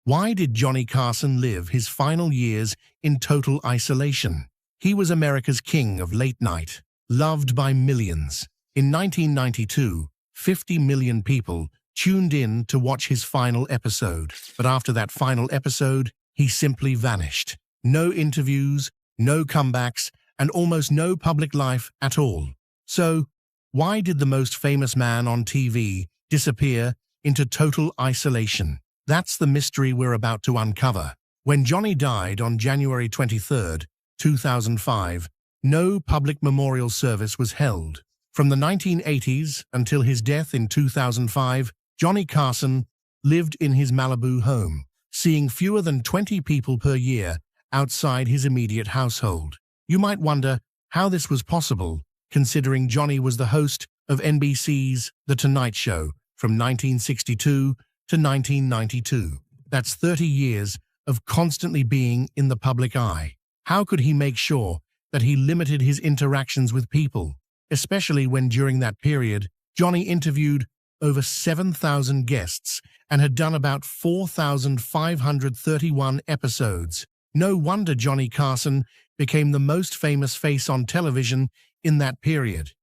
Why did Johnny Carson live his final years in total isolation? He was America's king of late night, loved by millions. In 1992, 50 million people tuned in to watch his final episode. But after that final episode, he simply vanished. No interviews, no comebacks, and almost no public life at all. So, why did the most famous man on TV disappear into total isolation? That's the mystery we're about to uncover. When Johnny died on January 23, 2005, no public memorial service was held. From the 1980s until his death in 2005, Johnny Carson lived in his Malibu home, seeing fewer than 20 people per year outside his immediate household. You might wonder how this was possible, considering Johnny was the host of NBC's The Tonight Show from 1962 to 1992. That's 30 years of constantly being in the public eye. How could he make sure that he limited his interactions with people, especially when during that period, Johnny interviewed over 7,000 guests and had done about 4,531 episodes? No wonder Johnny Carson became the most famous face on television in that period.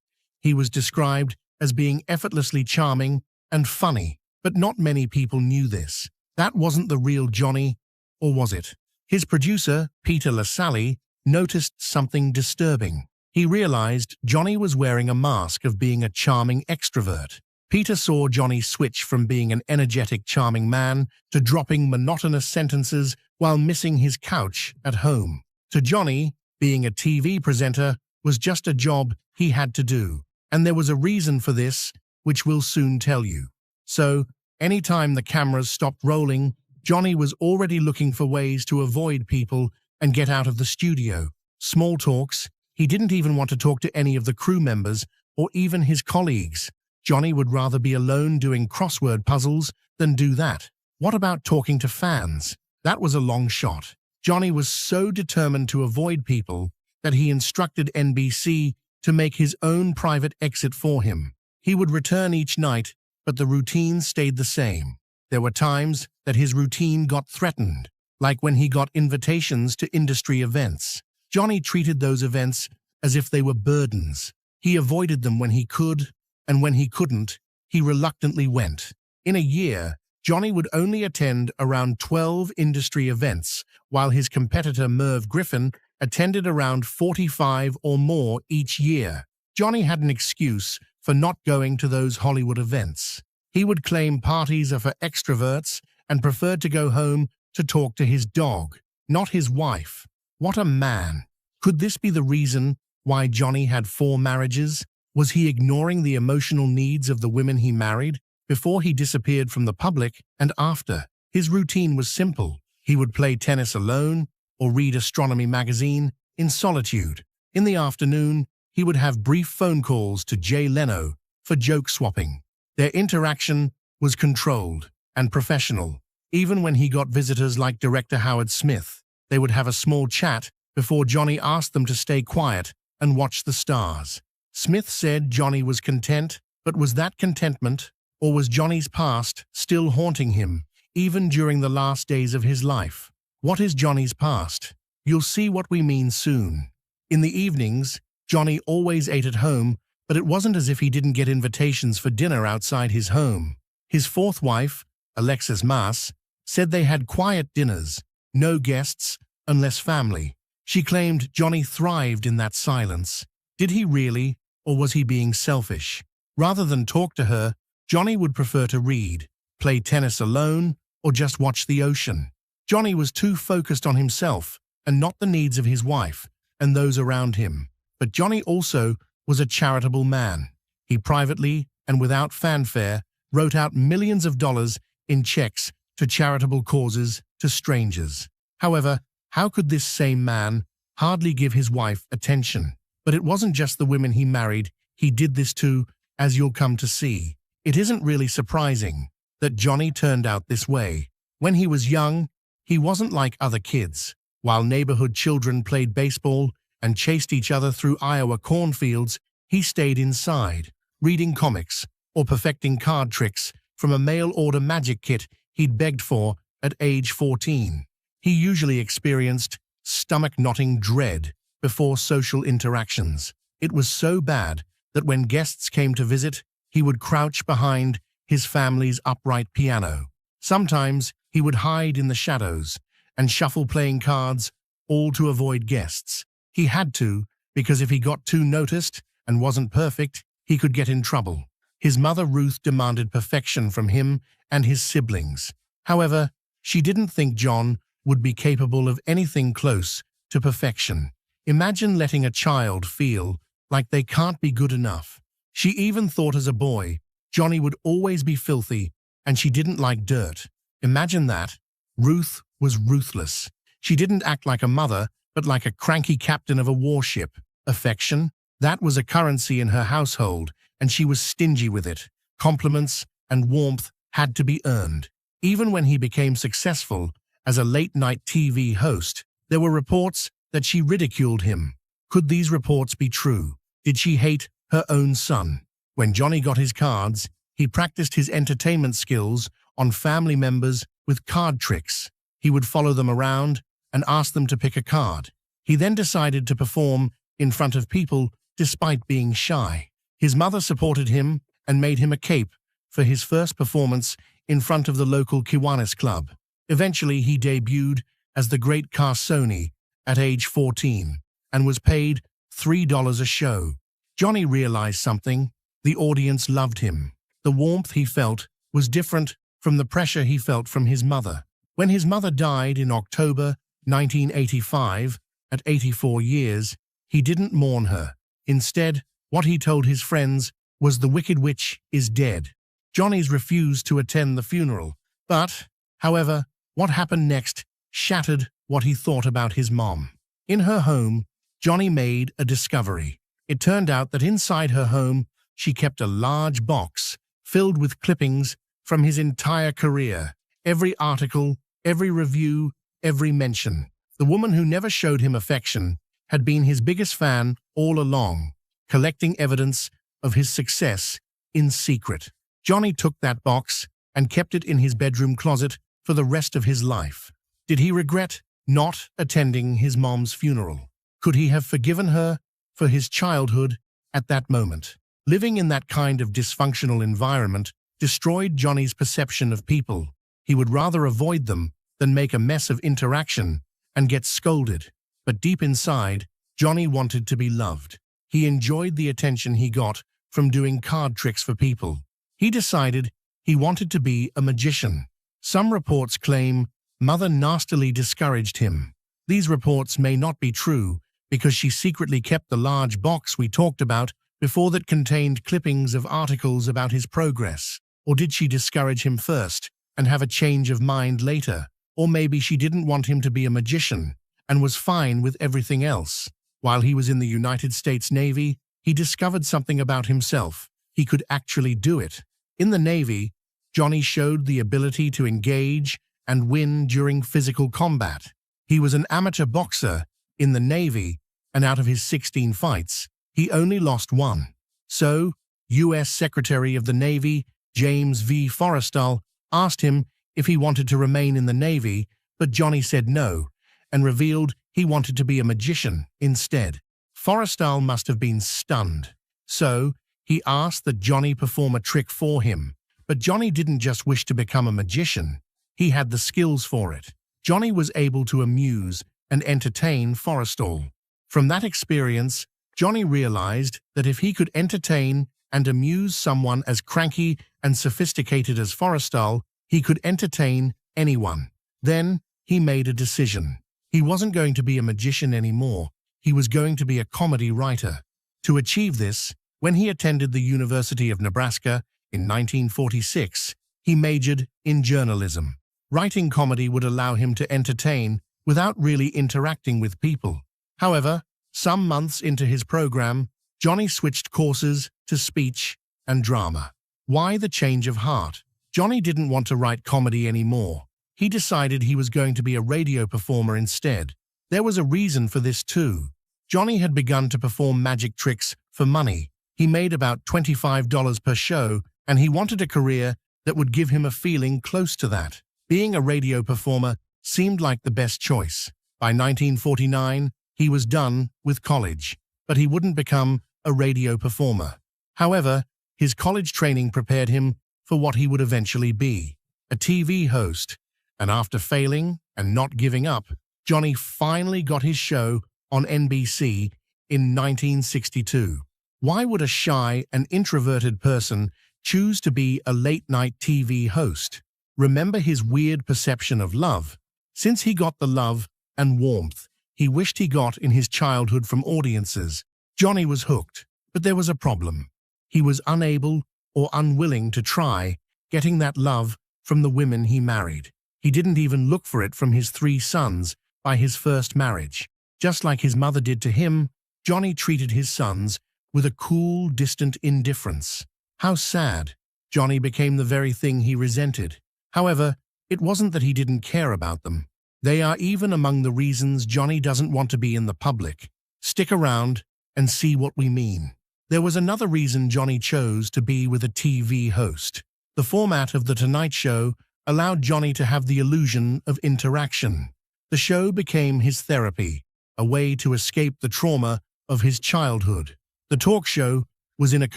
He was described as being effortlessly charming and funny, but not many people knew this. That wasn't the real Johnny, or was it? His producer, Peter LaSalle, noticed something disturbing. He realized Johnny was wearing a mask of being a charming extrovert. Peter saw Johnny switch from being an energetic, charming man to dropping monotonous sentences while missing his couch at home. To Johnny, being a TV presenter was just a job he had to do, and there was a reason for this, which we'll soon tell you. So, anytime the cameras stopped rolling, Johnny was already looking for ways to avoid people and get out of the studio. Small talks. He didn't even want to talk to any of the crew members or even his colleagues. Johnny would rather be alone doing crossword puzzles than do that. What about talking to fans? That was a long shot. Johnny was so determined to avoid people that he instructed NBC to make his own private exit for him. He would return each night, but the routine stayed the same. There were times that his routine got threatened, like when he got invitations to industry events. Johnny treated those events as if they were burdens. He avoided them when he could, and when he couldn't, he reluctantly went. In a year, Johnny would only attend around 12 industry events, while his competitor Merv Griffin attended around 45 or more each year. Johnny had an excuse for not going to those Hollywood events. He would claim parties are for extroverts and preferred to go home to talk to his dog, not his wife. What a man! Could this be the reason why Johnny had 4 marriages? Was he ignoring the emotional needs of the women he married before he disappeared from the public and after? His routine was simple. He would play tennis alone or read astronomy magazine in solitude. In the afternoon, he would have brief phone calls to Jay Leno for joke swapping. Their interaction was controlled and professional. Even when he got visitors like director Howard Smith, they would have a small chat before Johnny asked them to stay quiet and watch the stars. Smith said Johnny was content, but was that contentment, or was Johnny's past still haunting him, even during the last days of his life? What is Johnny's past? You'll see what we mean soon. In the evenings, Johnny always ate at home, but it wasn't as if he didn't get invitations for dinner outside his home. His 4th wife, Alexis Maas, said they had quiet dinners, no guests, unless family. She claimed Johnny thrived in that silence. Did he really, or was he being selfish? Rather than talk to her, Johnny would prefer to read, play tennis alone, or just watch the ocean. Johnny was too focused on himself and not the needs of his wife and those around him. But Johnny also was a charitable man. He privately and without fanfare wrote out millions of dollars in checks to charitable causes to strangers. However, how could this same man hardly give his wife attention? But it wasn't just the women he married, he did this too, as you'll come to see. It isn't really surprising that Johnny turned out this way. When he was young, he wasn't like other kids. While neighborhood children played baseball and chased each other through Iowa cornfields, he stayed inside, reading comics or perfecting card tricks from a mail-order magic kit he'd begged for at age 14. He usually experienced stomach-knotting dread before social interactions. It was so bad that when guests came to visit, he would crouch behind his family's upright piano. Sometimes he would hide in the shadows and shuffle playing cards, all to avoid guests. He had to, because if he got too noticed and wasn't perfect, he could get in trouble. His mother Ruth demanded perfection from him and his siblings. However, she didn't think John would be capable of anything close to perfection. Imagine letting a child feel like they can't be good enough. She even thought as a boy, Johnny would always be filthy and she didn't like dirt. Imagine that. Ruth was ruthless. She didn't act like a mother, but like a cranky captain of a warship. Affection? That was a currency in her household, and she was stingy with it. Compliments and warmth had to be earned. Even when he became successful as a late-night TV host, there were reports that she ridiculed him. Could these reports be true? Did she hate her own son? When Johnny got his cards, he practiced his entertainment skills on family members with card tricks. He would follow them around and ask them to pick a card. He then decided to perform in front of people despite being shy. His mother supported him and made him a cape for his first performance in front of the local Kiwanis club. Eventually, he debuted as the Great Carsoni at age 14 and was paid $3 a show. Johnny realized something. The audience loved him. The warmth he felt was different from the pressure he felt from his mother. When his mother died in October 1985, at 84 years, he didn't mourn her. Instead, what he told his friends was the Wicked Witch is dead. Johnny's refused to attend the funeral. But, however, what happened next shattered what he thought about his mom. In her home, Johnny made a discovery. It turned out that inside her home, she kept a large box filled with clippings from his entire career. Every article, every review, every mention. The woman who never showed him affection had been his biggest fan all along, collecting evidence of his success in secret. Johnny took that box and kept it in his bedroom closet for the rest of his life. Did he regret not attending his mom's funeral? Could he have forgiven her for his childhood at that moment? Living in that kind of dysfunctional environment destroyed Johnny's perception of people. He would rather avoid them than make a mess of interaction and get scolded. But deep inside, Johnny wanted to be loved. He enjoyed the attention he got from doing card tricks for people. He decided he wanted to be a magician. Some reports claim Mother nastily discouraged him. These reports may not be true because she secretly kept the large box we talked about before that contained clippings of articles about his progress. Or did she discourage him first and have a change of mind later? Or maybe she didn't want him to be a magician and was fine with everything else. While he was in the United States Navy, he discovered something about himself. He could actually do it. In the Navy, Johnny showed the ability to engage and win during physical combat. He was an amateur boxer in the Navy, and out of his 16 fights, he only lost one. So, U.S. Secretary of the Navy James V. Forrestal asked him if he wanted to remain in the Navy, but Johnny said no, and revealed he wanted to be a magician instead. Forrestal must have been stunned. So, he asked that Johnny perform a trick for him. But Johnny didn't just wish to become a magician. He had the skills for it. Johnny was able to amuse and entertain Forrestal. From that experience, Johnny realized that if he could entertain and amuse someone as cranky and sophisticated as Forrestal, he could entertain anyone. Then, he made a decision. He wasn't going to be a magician anymore. He was going to be a comedy writer. To achieve this, when he attended the University of Nebraska in 1946, he majored in journalism. Writing comedy would allow him to entertain without really interacting with people. However, some months into his program, Johnny switched courses to speech and drama. Why the change of heart? Johnny didn't want to write comedy anymore. He decided he was going to be a radio performer instead. There was a reason for this too. Johnny had begun to perform magic tricks for money. He made about $25 per show, and he wanted a career that would give him a feeling close to that. Being a radio performer seemed like the best choice. By 1949, he was done with college, but he wouldn't become a radio performer. However, his college training prepared him for what he would eventually be, a TV host. And after failing and not giving up, Johnny finally got his show on NBC in 1962. Why would a shy and introverted person choose to be a late-night TV host? Remember his weird perception of love? Since he got the love and warmth he wished he got in his childhood from audiences, Johnny was hooked. But there was a problem. He was unable or unwilling to try getting that love from the women he married. He didn't even look for it from his 3 sons by his first marriage. Just like his mother did to him, Johnny treated his sons with a cool, distant indifference. How sad. Johnny became the very thing he resented. However, it wasn't that he didn't care about them. They are even among the reasons Johnny doesn't want to be in the public. Stick around and see what we mean. There was another reason Johnny chose to be with a TV host. The format of The Tonight Show allowed Johnny to have the illusion of interaction. The show became his therapy, a way to escape the trauma of his childhood. The talk show was in a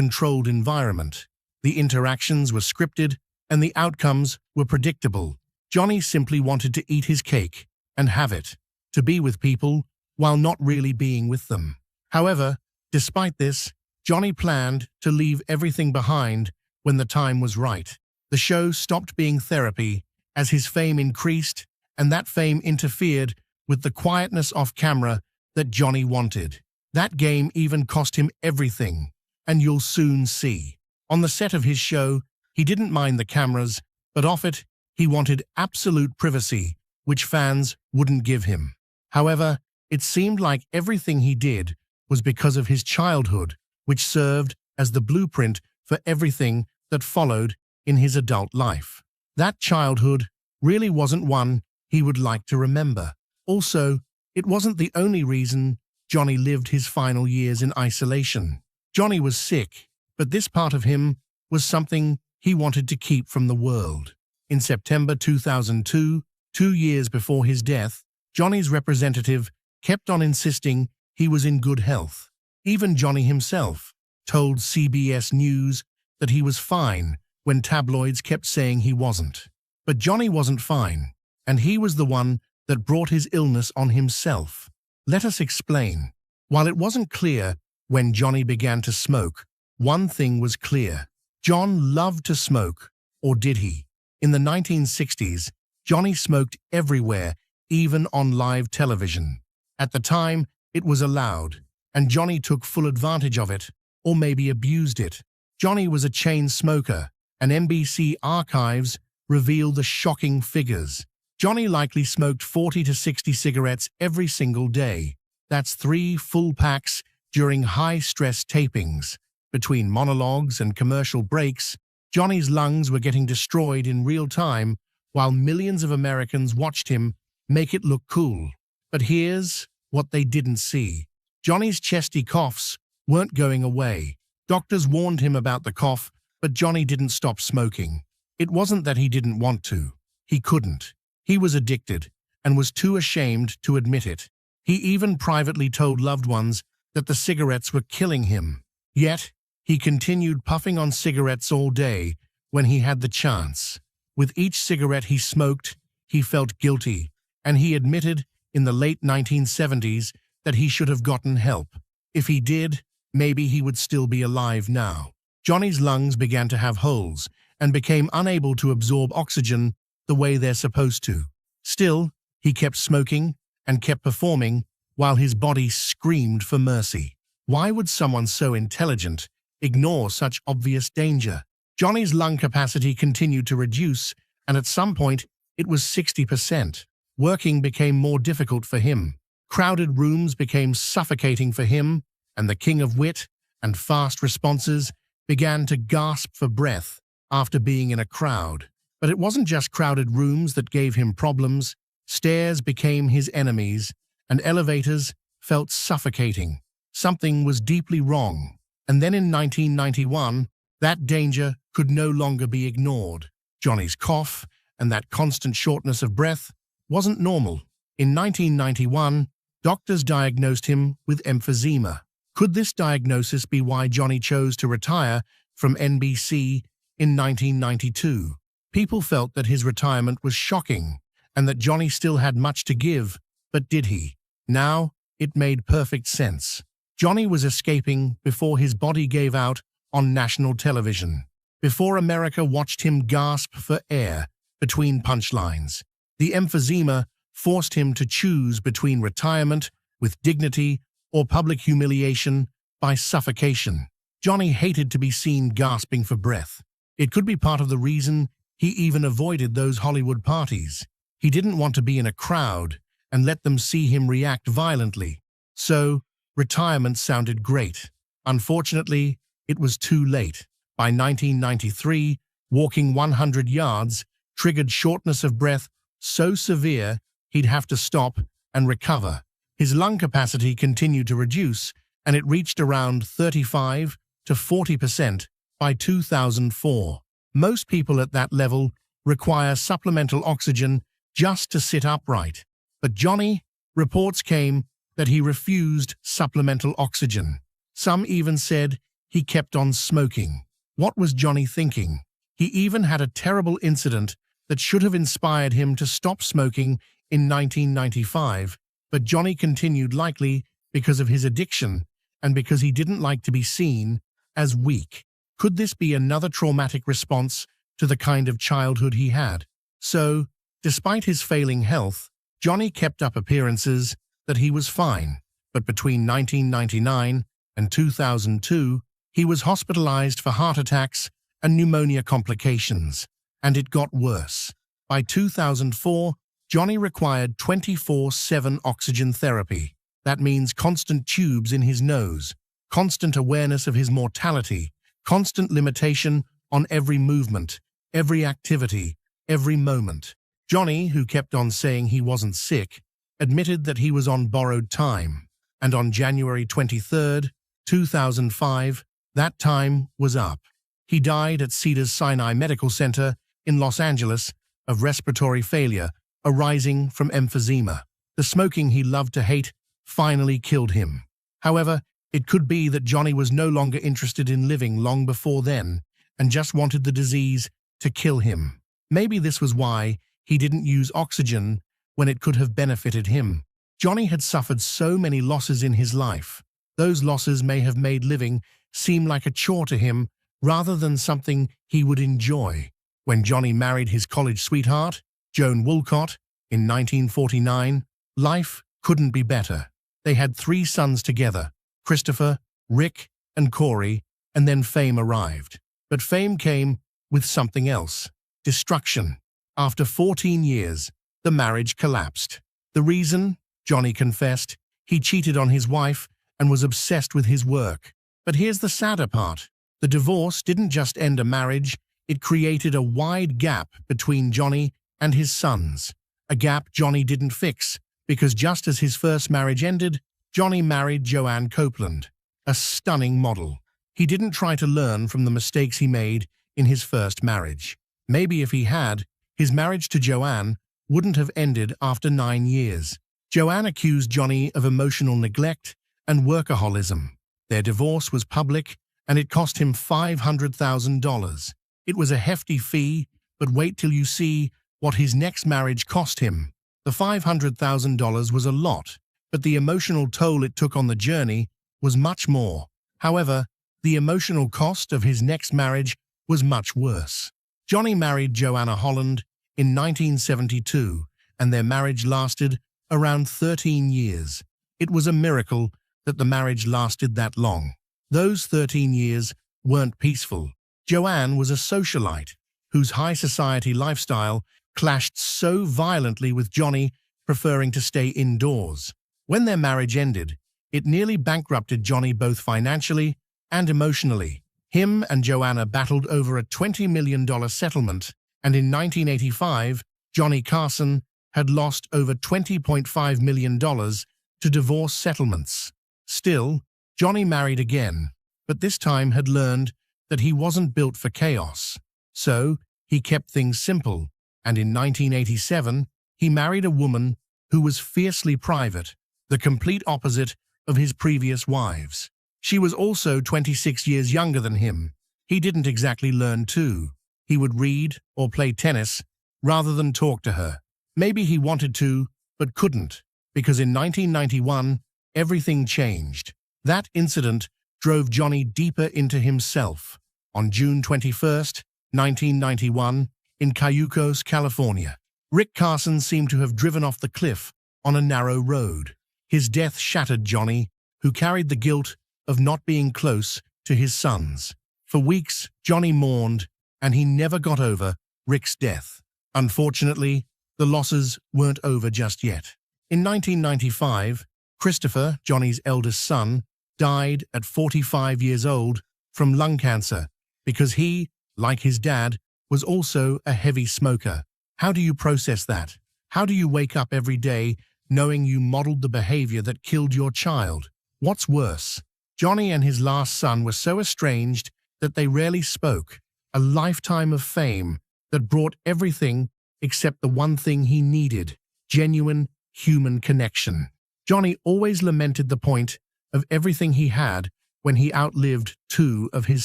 controlled environment. The interactions were scripted and the outcomes were predictable. Johnny simply wanted to eat his cake and have it, to be with people while not really being with them. However, despite this, Johnny planned to leave everything behind when the time was right. The show stopped being therapy as his fame increased, and that fame interfered with the quietness off camera that Johnny wanted. That game even cost him everything, and you'll soon see. On the set of his show, he didn't mind the cameras, but off it, he wanted absolute privacy, which fans wouldn't give him. However, it seemed like everything he did was because of his childhood, which served as the blueprint for everything that followed in his adult life. That childhood really wasn't one he would like to remember. Also, it wasn't the only reason Johnny lived his final years in isolation. Johnny was sick, but this part of him was something he wanted to keep from the world. In September 2002, 2 years before his death, Johnny's representative kept on insisting he was in good health. Even Johnny himself told CBS News that he was fine when tabloids kept saying he wasn't. But Johnny wasn't fine, and he was the one that brought his illness on himself. Let us explain. While it wasn't clear when Johnny began to smoke, one thing was clear. John loved to smoke, or did he? In the 1960s, Johnny smoked everywhere, even on live television. At the time, it was allowed, and Johnny took full advantage of it, or maybe abused it. Johnny was a chain smoker, and NBC archives reveal the shocking figures. Johnny likely smoked 40 to 60 cigarettes every single day. That's 3 full packs during high-stress tapings. Between monologues and commercial breaks, Johnny's lungs were getting destroyed in real time while millions of Americans watched him make it look cool. But here's what they didn't see. Johnny's chesty coughs weren't going away. Doctors warned him about the cough, but Johnny didn't stop smoking. It wasn't that he didn't want to. He couldn't. He was addicted and was too ashamed to admit it. He even privately told loved ones that the cigarettes were killing him. Yet, he continued puffing on cigarettes all day when he had the chance. With each cigarette he smoked, he felt guilty, and he admitted in the late 1970s that he should have gotten help. If he did, maybe he would still be alive now. Johnny's lungs began to have holes and became unable to absorb oxygen the way they're supposed to. Still, he kept smoking and kept performing while his body screamed for mercy. Why would someone so intelligent ignore such obvious danger? Johnny's lung capacity continued to reduce, and at some point, it was 60%. Working became more difficult for him. Crowded rooms became suffocating for him, and the king of wit and fast responses began to gasp for breath after being in a crowd. But it wasn't just crowded rooms that gave him problems. Stairs became his enemies, and elevators felt suffocating. Something was deeply wrong. And then in 1991, that danger could no longer be ignored. Johnny's cough and that constant shortness of breath wasn't normal. In 1991, doctors diagnosed him with emphysema. Could this diagnosis be why Johnny chose to retire from NBC in 1992? People felt that his retirement was shocking and that Johnny still had much to give, but did he? Now, it made perfect sense. Johnny was escaping before his body gave out on national television, before America watched him gasp for air between punchlines. The emphysema forced him to choose between retirement with dignity or public humiliation by suffocation. Johnny hated to be seen gasping for breath. It could be part of the reason he even avoided those Hollywood parties. He didn't want to be in a crowd and let them see him react violently. So, retirement sounded great. Unfortunately, it was too late. By 1993, walking 100 yards triggered shortness of breath so severe he'd have to stop and recover. His lung capacity continued to reduce, and it reached around 35 to 40% by 2004. Most people at that level require supplemental oxygen just to sit upright. But Johnny, reports came that he refused supplemental oxygen. Some even said he kept on smoking. What was Johnny thinking? He even had a terrible incident that should have inspired him to stop smoking in 1995, but Johnny continued, likely because of his addiction and because he didn't like to be seen as weak. Could this be another traumatic response to the kind of childhood he had? So, despite his failing health, Johnny kept up appearances that he was fine, but between 1999 and 2002, he was hospitalized for heart attacks and pneumonia complications, and it got worse. By 2004, Johnny required 24/7 oxygen therapy. That means constant tubes in his nose, constant awareness of his mortality, constant limitation on every movement, every activity, every moment. Johnny, who kept on saying he wasn't sick, admitted that he was on borrowed time, and on January 23, 2005, that time was up. He died at Cedars-Sinai Medical Center in Los Angeles of respiratory failure arising from emphysema. The smoking he loved to hate finally killed him. However, it could be that Johnny was no longer interested in living long before then and just wanted the disease to kill him. Maybe this was why he didn't use oxygen when it could have benefited him. Johnny had suffered so many losses in his life. Those losses may have made living seem like a chore to him rather than something he would enjoy. When Johnny married his college sweetheart, Joan Woolcott, in 1949, life couldn't be better. They had 3 sons together, Christopher, Rick, and Corey, and then fame arrived. But fame came with something else: destruction. After 14 years, the marriage collapsed. The reason? Johnny confessed, he cheated on his wife and was obsessed with his work. But here's the sadder part. The divorce didn't just end a marriage, it created a wide gap between Johnny and his sons. A gap Johnny didn't fix, because just as his first marriage ended, Johnny married Joanne Copeland, a stunning model. He didn't try to learn from the mistakes he made in his first marriage. Maybe if he had, his marriage to Joanne wouldn't have ended after 9 years. Joanne accused Johnny of emotional neglect and workaholism. Their divorce was public, and it cost him $500,000. It was a hefty fee, but wait till you see what his next marriage cost him. The $500,000 was a lot, but the emotional toll it took on the journey was much more. However, the emotional cost of his next marriage was much worse. Johnny married Joanna Holland in 1972, and their marriage lasted around 13 years. It was a miracle that the marriage lasted that long. Those 13 years weren't peaceful. Joanne was a socialite whose high society lifestyle clashed so violently with Johnny preferring to stay indoors. When their marriage ended, it nearly bankrupted Johnny both financially and emotionally. Him and Joanna battled over a $20 million settlement, and in 1985, Johnny Carson had lost over $20.5 million to divorce settlements. Still, Johnny married again, but this time had learned that he wasn't built for chaos. So, he kept things simple and in 1987, he married a woman who was fiercely private, the complete opposite of his previous wives. She was also 26 years younger than him. He didn't exactly learn too. He would read or play tennis rather than talk to her. Maybe he wanted to, but couldn't, because in 1991, everything changed. That incident drove Johnny deeper into himself. On June 21st, 1991, in Cayucos, California, Rick Carson seemed to have driven off the cliff on a narrow road. His death shattered Johnny, who carried the guilt of not being close to his sons. For weeks, Johnny mourned, and he never got over Rick's death. Unfortunately, the losses weren't over just yet. In 1995, Christopher, Johnny's eldest son, died at 45 years old from lung cancer because he, like his dad, was also a heavy smoker. How do you process that? How do you wake up every day knowing you modeled the behavior that killed your child? What's worse? Johnny and his last son were so estranged that they rarely spoke. A lifetime of fame that brought everything except the one thing he needed: genuine human connection. Johnny always lamented the point of everything he had when he outlived 2 of his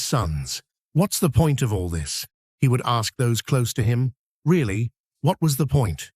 sons. What's the point of all this? He would ask those close to him. Really, what was the point?